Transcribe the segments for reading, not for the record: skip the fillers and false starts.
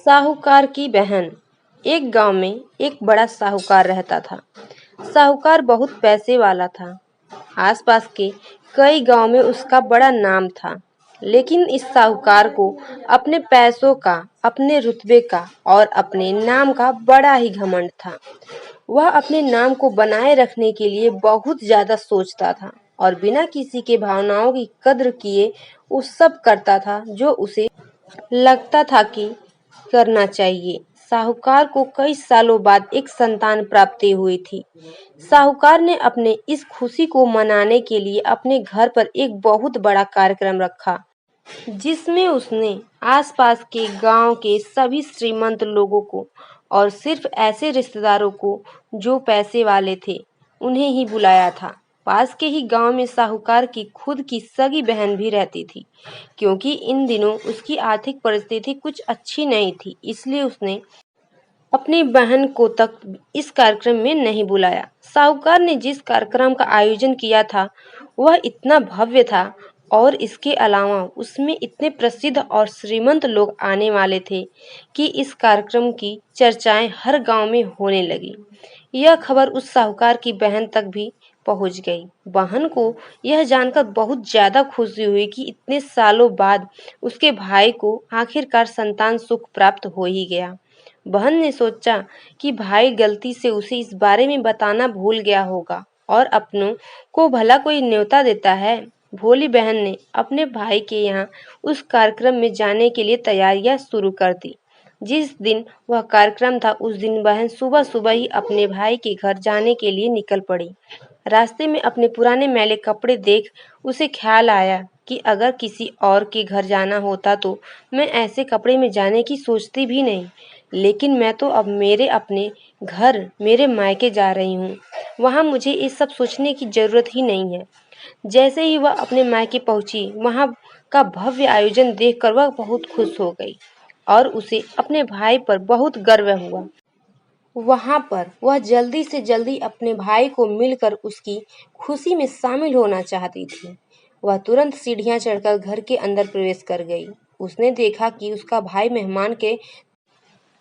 साहूकार की बहन। एक गांव में एक बड़ा साहूकार रहता था। साहूकार बहुत पैसे वाला था। आसपास के कई गांव में उसका बड़ा नाम था। लेकिन इस साहूकार को अपने पैसों का, अपने रुतबे का और अपने नाम का बड़ा ही घमंड था। वह अपने नाम को बनाए रखने के लिए बहुत ज्यादा सोचता था और बिना किसी के भावनाओं की कद्र किए वो सब करता था जो उसे लगता था कि करना चाहिए। साहूकार को कई सालों बाद एक संतान प्राप्ति हुई थी। साहूकार ने अपने इस खुशी को मनाने के लिए अपने घर पर एक बहुत बड़ा कार्यक्रम रखा, जिसमें उसने आसपास के गांव के सभी श्रीमंत लोगों को और सिर्फ ऐसे रिश्तेदारों को जो पैसे वाले थे, उन्हें ही बुलाया था। पास के ही गांव में साहूकार की खुद की सगी बहन भी रहती थी। क्योंकि इन दिनों उसकी आर्थिक परिस्थिति कुछ अच्छी नहीं थी, इसलिए उसने अपनी बहन को तक इस कार्यक्रम में नहीं बुलाया। साहूकार ने जिस कार्यक्रम का आयोजन किया था वह इतना भव्य था और इसके अलावा उसमें इतने प्रसिद्ध और श्रीमंत लोग आने वाले थे कि इस कार्यक्रम की चर्चाएं हर गांव में होने लगी। यह खबर उस साहूकार की बहन तक भी पहुंच गई। बहन को यह जानकर बहुत ज्यादा खुशी हुई कि इतने सालों बाद उसके भाई को आखिरकार संतान सुख प्राप्त हो ही गया। बहन ने सोचा कि भाई गलती से उसे इस बारे में बताना भूल गया होगा और अपनों को भला कोई न्योता देता है। भोली बहन ने अपने भाई के यहाँ उस कार्यक्रम में जाने के लिए तैयारियां शुरू कर दी। जिस दिन वह कार्यक्रम था उस दिन बहन सुबह सुबह ही अपने भाई के घर जाने के लिए निकल पड़ी। रास्ते में अपने पुराने मैले कपड़े देख उसे ख्याल आया कि अगर किसी और के घर जाना होता तो मैं ऐसे कपड़े में जाने की सोचती भी नहीं, लेकिन मैं तो अब मेरे अपने घर, मेरे मायके जा रही हूँ। वहाँ मुझे ये सब सोचने की जरूरत ही नहीं है। जैसे ही वह अपने मायके पहुंची, वहाँ का भव्य आयोजन देखकर वह बहुत खुश हो गई और उसे अपने भाई पर बहुत गर्व हुआ। वहाँ पर वह जल्दी से जल्दी अपने भाई को मिलकर उसकी खुशी में शामिल होना चाहती थी। वह तुरंत सीढ़ियां चढ़कर घर के अंदर प्रवेश कर गई। उसने देखा कि उसका भाई मेहमान के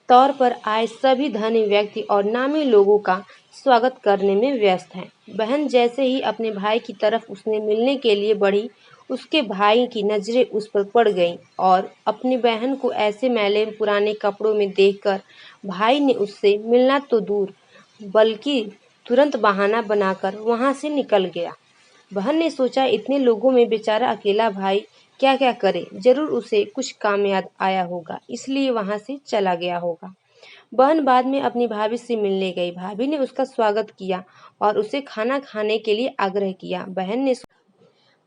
तौर पर आए सभी धनी व्यक्ति और नामी लोगों का स्वागत करने में व्यस्त हैं। बहन जैसे ही अपने भाई की तरफ उसने मिलने के लिए बढ़ी, उसके भाई की नजरें उस पर पड़ गईं और अपनी बहन को ऐसे मैले पुराने कपड़ों में देखकर भाई ने उससे मिलना तो दूर बल्कि तुरंत बहाना बनाकर वहां से निकल गया। बहन ने सोचा इतने लोगों में बेचारा अकेला भाई क्या क्या करे, जरूर उसे कुछ काम याद आया होगा, इसलिए वहां से चला गया होगा। बहन बाद में अपनी भाभी से मिलने गई। भाभी ने उसका स्वागत किया और उसे खाना खाने के लिए आग्रह किया।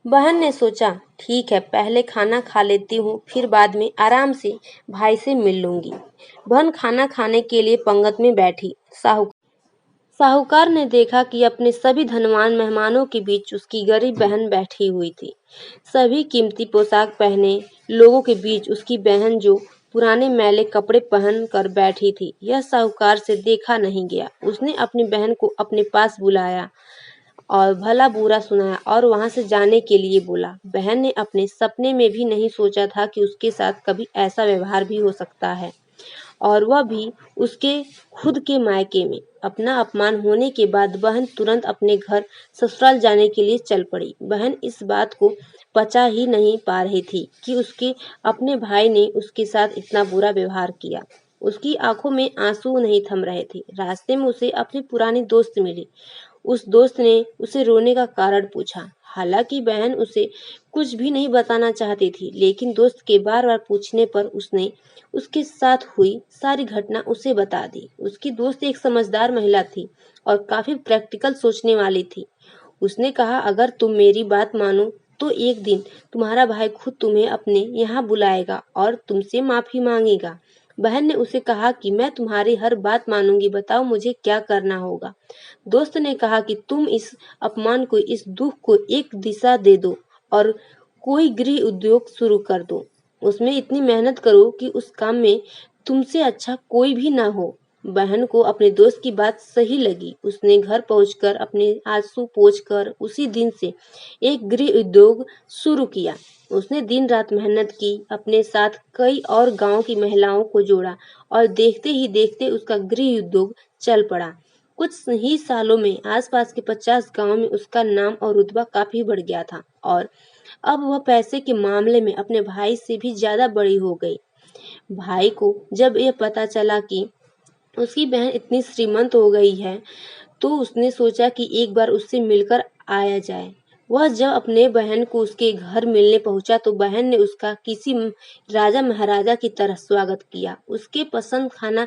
बहन ने सोचा ठीक है, पहले खाना खा लेती हूँ, फिर बाद में आराम से भाई से मिल लूंगी। बहन खाना खाने के लिए पंगत में बैठी। साहूकार ने देखा कि अपने सभी धनवान मेहमानों के बीच उसकी गरीब बहन बैठी हुई थी। सभी कीमती पोशाक पहने लोगों के बीच उसकी बहन जो पुराने मैले कपड़े पहन कर बैठी थी, यह साहूकार से देखा नहीं गया। उसने अपनी बहन को अपने पास बुलाया और भला बुरा सुनाया और वहां से जाने के लिए बोला। बहन ने अपने सपने में भी नहीं सोचा था कि उसके साथ कभी ऐसा व्यवहार भी हो सकता है, और वह भी उसके खुद के मायके में। अपना अपमान होने के बाद बहन तुरंत अपने घर ससुराल जाने के लिए चल पड़ी। बहन इस बात को पचा ही नहीं पा रही थी कि उसके अपने भाई ने उसके साथ इतना बुरा व्यवहार किया। उसकी आंखों में आंसू नहीं थम रहे थे। रास्ते में उसे अपनी पुरानी दोस्त मिली। उस दोस्त ने उसे रोने का कारण पूछा। हालांकि बहन उसे कुछ भी नहीं बताना चाहती थी, लेकिन दोस्त के बार बार पूछने पर उसने उसके साथ हुई सारी घटना उसे बता दी। उसकी दोस्त एक समझदार महिला थी और काफी प्रैक्टिकल सोचने वाली थी। उसने कहा अगर तुम मेरी बात मानो तो एक दिन तुम्हारा भाई खुद तुम्हें अपने यहाँ बुलाएगा और तुमसे माफी मांगेगा। बहन ने उसे कहा कि मैं तुम्हारी हर बात मानूंगी, बताओ मुझे क्या करना होगा। दोस्त ने कहा कि तुम इस अपमान को, इस दुख को एक दिशा दे दो और कोई गृह उद्योग शुरू कर दो। उसमें इतनी मेहनत करो कि उस काम में तुमसे अच्छा कोई भी ना हो। बहन को अपने दोस्त की बात सही लगी। उसने घर पहुंचकर अपने आंसू पोंछकर उसी दिन से एक गृह उद्योग शुरू किया। उसने दिन रात मेहनत की, अपने साथ कई और गांव की महिलाओं को जोड़ा और देखते ही देखते उसका गृह उद्योग चल पड़ा। कुछ ही सालों में आसपास के 50 गांव में उसका नाम और रुतबा काफी बढ़ गया था और अब वह पैसे के मामले में अपने भाई से भी ज्यादा बड़ी हो गई। भाई को जब यह पता चला कि उसकी बहन इतनी श्रीमंत हो गई है, तो उसने सोचा कि एक बार उससे मिलकर आया जाए। वह जब अपने बहन को उसके घर मिलने पहुंचा तो बहन ने उसका किसी राजा महाराजा की तरह स्वागत किया, उसके पसंद खाना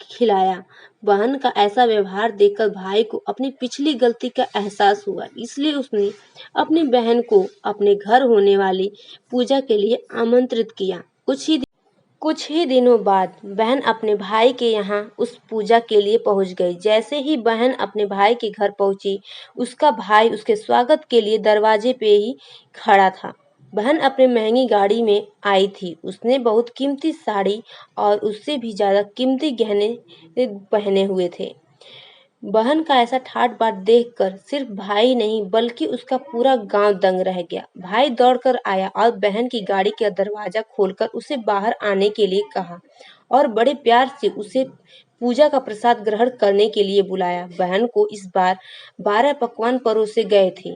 खिलाया। बहन का ऐसा व्यवहार देखकर भाई को अपनी पिछली गलती का एहसास हुआ, इसलिए उसने अपनी बहन को अपने घर होने वाली पूजा के लिए आमंत्रित किया। कुछ ही दिनों बाद बहन अपने भाई के यहाँ उस पूजा के लिए पहुंच गई। जैसे ही बहन अपने भाई के घर पहुंची, उसका भाई उसके स्वागत के लिए दरवाजे पे ही खड़ा था। बहन अपनी महंगी गाड़ी में आई थी। उसने बहुत कीमती साड़ी और उससे भी ज्यादा कीमती गहने पहने हुए थे। बहन का ऐसा ठाट बाट देखकर सिर्फ भाई नहीं बल्कि उसका पूरा गांव दंग रह गया। भाई दौड़कर आया और बहन की गाड़ी का दरवाजा खोलकर उसे बाहर आने के लिए कहा और बड़े प्यार से उसे पूजा का प्रसाद ग्रहण करने के लिए बुलाया। बहन को इस बार 12 पकवान परोसे गए थे।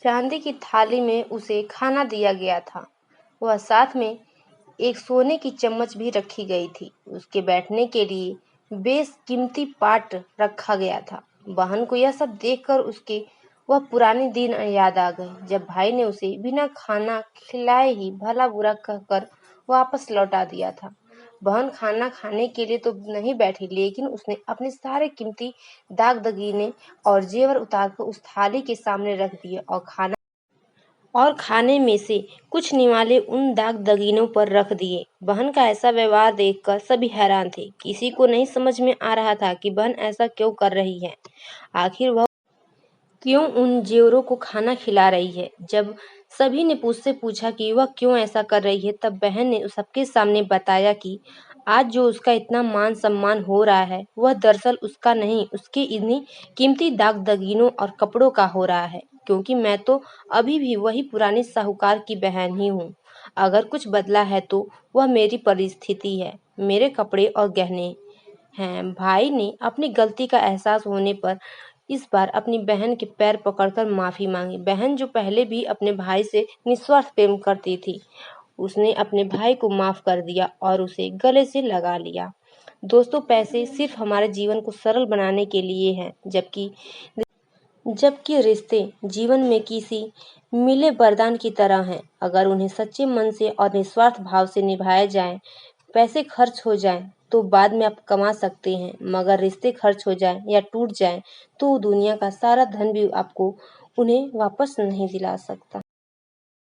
चांदी की थाली में उसे खाना दिया गया था। वह साथ में एक सोने की चम्मच भी रखी गई थी। उसके बैठने के लिए बेशकीमती पाट रखा गया था। बहन को यह सब देखकर उसके वह पुराने दिन याद आ गए, जब भाई ने उसे बिना खाना खिलाए ही भला बुरा कहकर वापस लौटा दिया था। बहन खाना खाने के लिए तो नहीं बैठी, लेकिन उसने अपने सारे कीमती दाग दगीने और जेवर उतारकर उस थाली के सामने रख दिए और खाने में से कुछ निवाले उन दाग दगीनों पर रख दिए। बहन का ऐसा व्यवहार देखकर सभी हैरान थे। किसी को नहीं समझ में आ रहा था कि बहन ऐसा क्यों कर रही है। आखिर वह क्यों उन जेवरों को खाना खिला रही है। जब सभी ने उससे पूछा कि वह क्यों ऐसा कर रही है, तब बहन ने सबके सामने बताया कि आज जो उसका इतना मान सम्मान हो रहा है, वह दरअसल उसका नहीं, उसके इन्हीं कीमती दाग दगीनों और कपड़ों का हो रहा है, क्योंकि मैं तो अभी भी वही पुरानी साहूकार की बहन ही हूँ। अगर कुछ बदला है तो वह मेरी परिस्थिति है, मेरे कपड़े और गहने हैं। भाई ने अपनी गलती का एहसास होने पर इस बार अपनी बहन के पैर पकड़कर माफी मांगी। बहन जो पहले भी अपने भाई से निस्वार्थ प्रेम करती थी, उसने अपने भाई को माफ कर दिया और उसे गले से लगा लिया। दोस्तों, पैसे सिर्फ हमारे जीवन को सरल बनाने के लिए हैं, जबकि रिश्ते जीवन में किसी मिले वरदान की तरह हैं। अगर उन्हें सच्चे मन से और निस्वार्थ भाव से निभाया जाए, पैसे खर्च हो जाएं तो बाद में आप कमा सकते हैं, मगर रिश्ते खर्च हो जाएं या टूट जाएं तो दुनिया का सारा धन भी आपको उन्हें वापस नहीं दिला सकता।